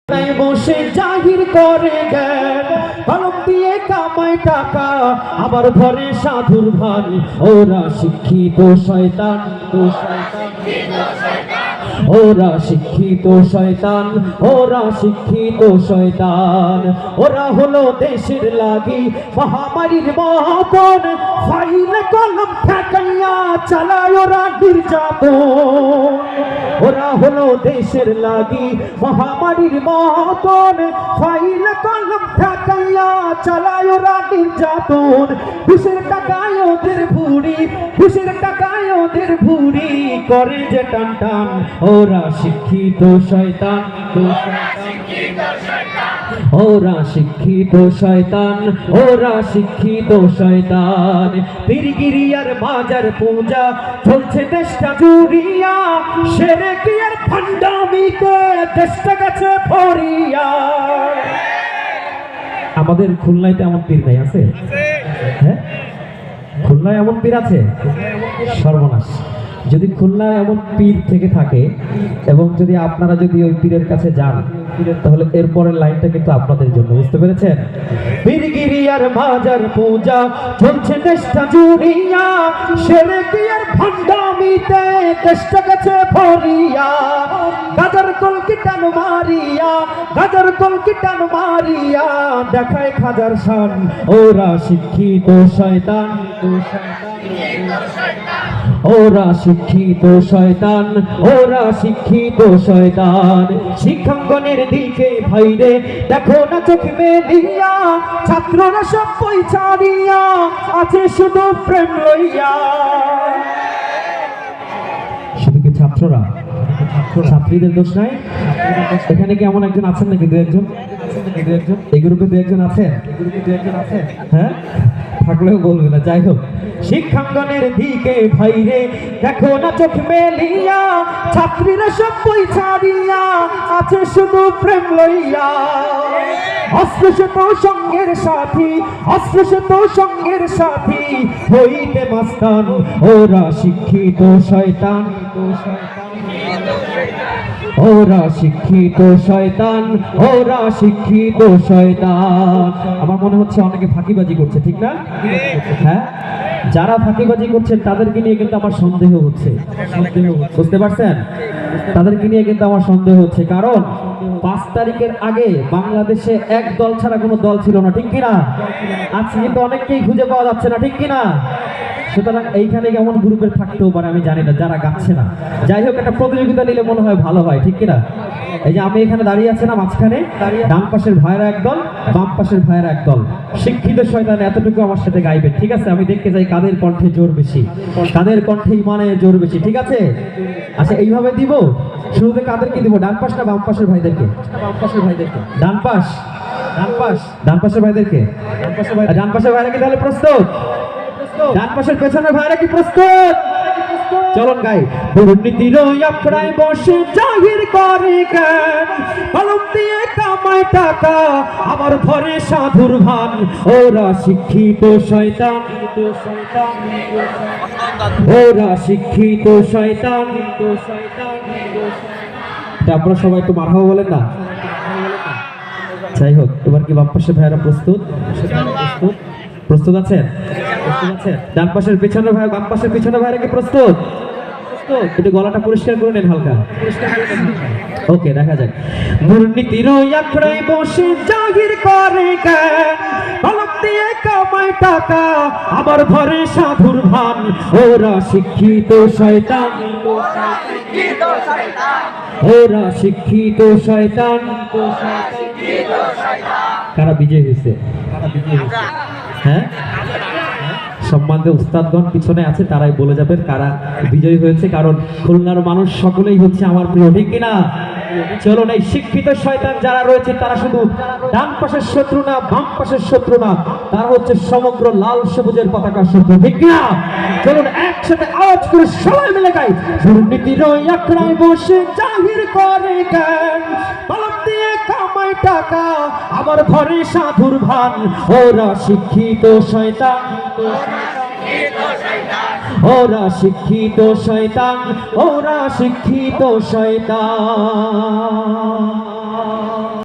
বসে জাহির করে জ্ঞান, কলম দিয়ে কামায় টাকা, আবার ঘরে সাধুর ভান। ওরা শিক্ষিত শয়তান, ওরা শিক্ষিত শয়তান, ওরা শিক্ষিত শয়তান। ওরা হলো দেশের লাগি মহামারীর মতন, ফাইল কলম ঠেকাইয়া চালায় ওরা নির্যাতন। ওরা হলো দেশের লাগি মহামারীর মতন, ফাইল কলম ঠেকাইয়া চালায় ওরা নির্যাতন। ঘুষের টাকায় ওদের ভুড়ি, ঘুষের টাকায় ওদের ভুড়ি করে যে টান টান। ওরা শিক্ষিত শয়তান, ওরা শিক্ষিত শয়তান, ওরা শিক্ষিত শয়তান। পীরগিরি আর মাজার পূজা চলছে দেশটা জুড়িয়া, শিরকি আর ভণ্ডামিতে দেশটা গেছে ভরিয়া। আমাদের খুলনায় এমন পীর নাই আছে? হ্যাঁ, খুলনায় এমন পীর আছে? সর্বনাশ। যদি খুলনায় এমন পীর থেকে থাকে এবং যদি আপনারা যদি ওই পীরের কাছে যান, তাহলে এরপরের লাইনটা কিন্তু আপনাদের জন্য, বুঝতে পেরেছেন? পীরগিরি আর মাজার পূজা চলছে দেশটা জুড়িয়া, শিরকি আর ভণ্ডামিতে দেশটা গেছে ভরিয়া। গাজার কলকি টান মারিয়া, গাজার কলকি টান মারিয়া দেখায় খাজার শান। ওরা শিক্ষিত শয়তান, ওরা শিক্ষিত শয়তান, ওরা শিক্ষিত শয়তান। শিক্ষাঙ্গনের দিকে ভাইরে দেখো না চোখ মেলিয়া, ছাত্ররা সব বই ছাড়িয়া আছে শুধু প্রেম লইয়া। শুধু কি ছাত্ররা? ছাত্রীদের দোষ নাই? এখানে কি এমন একজন আছেন নাকি? দু একজন, এই গ্রুপে দু একজন আছেন? হ্যাঁ, থাকলেও বলবে না। যাই হোক, শিক্ষাঙ্গনের দিকে ভাইরে দেখো না চোখ মেলিয়া, ছাত্রীরা সব বই ছাড়িয়া আছে শুধু প্রেম লইয়া। অস্পৃশ্য সঙ্গের সাথী, অস্পৃশ্য সঙ্গের সাথী হইতে মাস্তান। ওরা শিক্ষিত শয়তান, ওরা শিক্ষিত শয়তান, ওরা শিক্ষিত শয়তান। আমার মনে হচ্ছে অনেকে ফাঁকিবাজি করছে, ঠিক না? হ্যাঁ, যারা ফাঁকিবাজি করছেন তাদেরকে নিয়ে কিন্তু আমার সন্দেহ হচ্ছে, বুঝতে পারছেন? তাদেরকে নিয়ে কিন্তু আমার সন্দেহ হচ্ছে, কারণ 5 তারিখের আগে বাংলাদেশে এক দল ছাড়া কোনো দল ছিল না, ঠিক কিনা? আজকে কিন্তু অনেককেই খুঁজে পাওয়া যাচ্ছে না, ঠিক কিনা? সুতরাং এইখানে কেমন গ্রুপের থাকতেও পারে আমি জানি না, যারা গাচ্ছে না। যাই হোক, একটা প্রতিযোগিতা নিলে মনে হয় ভালো হয়, ঠিক কিনা? এই যে আমি এখানে দাঁড়িয়ে আছি না মাঝখানে, ডান পাশের ভাইরা একদল, বাম পাশের ভাইরা একদল। শিক্ষিত শয়তান এতটুকু আমার সাথে গাইবে, ঠিক আছে? আমি দেখতে চাই কাদের কণ্ঠে জোর বেশি, কাদের কণ্ঠে ইমানে জোর বেশি, ঠিক আছে? আচ্ছা, এইভাবে দিব। শুরুতে কাদেরকে দিব? ডান পাশ না বাম পাশের ভাইদেরকে? বাম পাশের ভাইদেরকে। ডান পাশ, ডান পাশ, ডান পাশের ভাইদেরকে। ডান পাশের ভাইরা কি তাহলে প্রস্তুত? ডান পাশের পেছনের ভাইরা কি প্রস্তুত? চলুন গাই। দুর্নীতির আখড়ায় বসে জাহির করে জ্ঞান, কলম দিয়ে কামায় টাকা, আবার ঘরে সাধুর ভান। ওরা শিক্ষিত শয়তান, ওরা শিক্ষিত শয়তান। আপনারা সবাই একটু মারহাবা বলেন না? যাই হোক, এবার কি বাম পাশের ভাইরা প্রস্তুত? প্রস্তুত আছেন? ডান পাশের পিছনের ভাই, বাম পাশের পিছনের ভাইরা কি প্রস্তুত? একটু গলাটা পরিষ্কার করে নেন হালকা। ওকে, দেখা যাক। দুর্নীতির আখড়ায় বসে জাহির করে জ্ঞান, কলম দিয়ে কামায় টাকা, আবার ঘরে সাধুর ভান। ওরা শিক্ষিত শয়তান, ওরা শিক্ষিত শয়তান। কারা বিজয় হয়েছে? হ্যাঁ, সম্মানিত উস্তাদগণ পিছনে আছে, তারাই বলে যাবেন কারা বিজয়ী হয়েছে, কারণ খুলনার মানুষ সকলেই হচ্ছে আমার প্রিয়, ঠিক কিনা? চলুন, এই শিক্ষিত শয়তান যারা রয়েছে তারা শুধু ডান পাশের শত্রু না, বাম পাশের শত্রু না, তারা হচ্ছে সমগ্র লাল সবুজের পতাকার শত্রু, ঠিক কিনা? চলুন একসাথে আওয়াজ করে সবাই মিলে গাই। দুর্নীতির আখড়ায় বসে জাহির করে জ্ঞান, কলম দিয়ে কামায় টাকা, আবার ঘরে সাধুর ভান। ওরা শিক্ষিত শয়তান, ওরা শিক্ষিত শয়তান, ওরা শিক্ষিত শয়তান।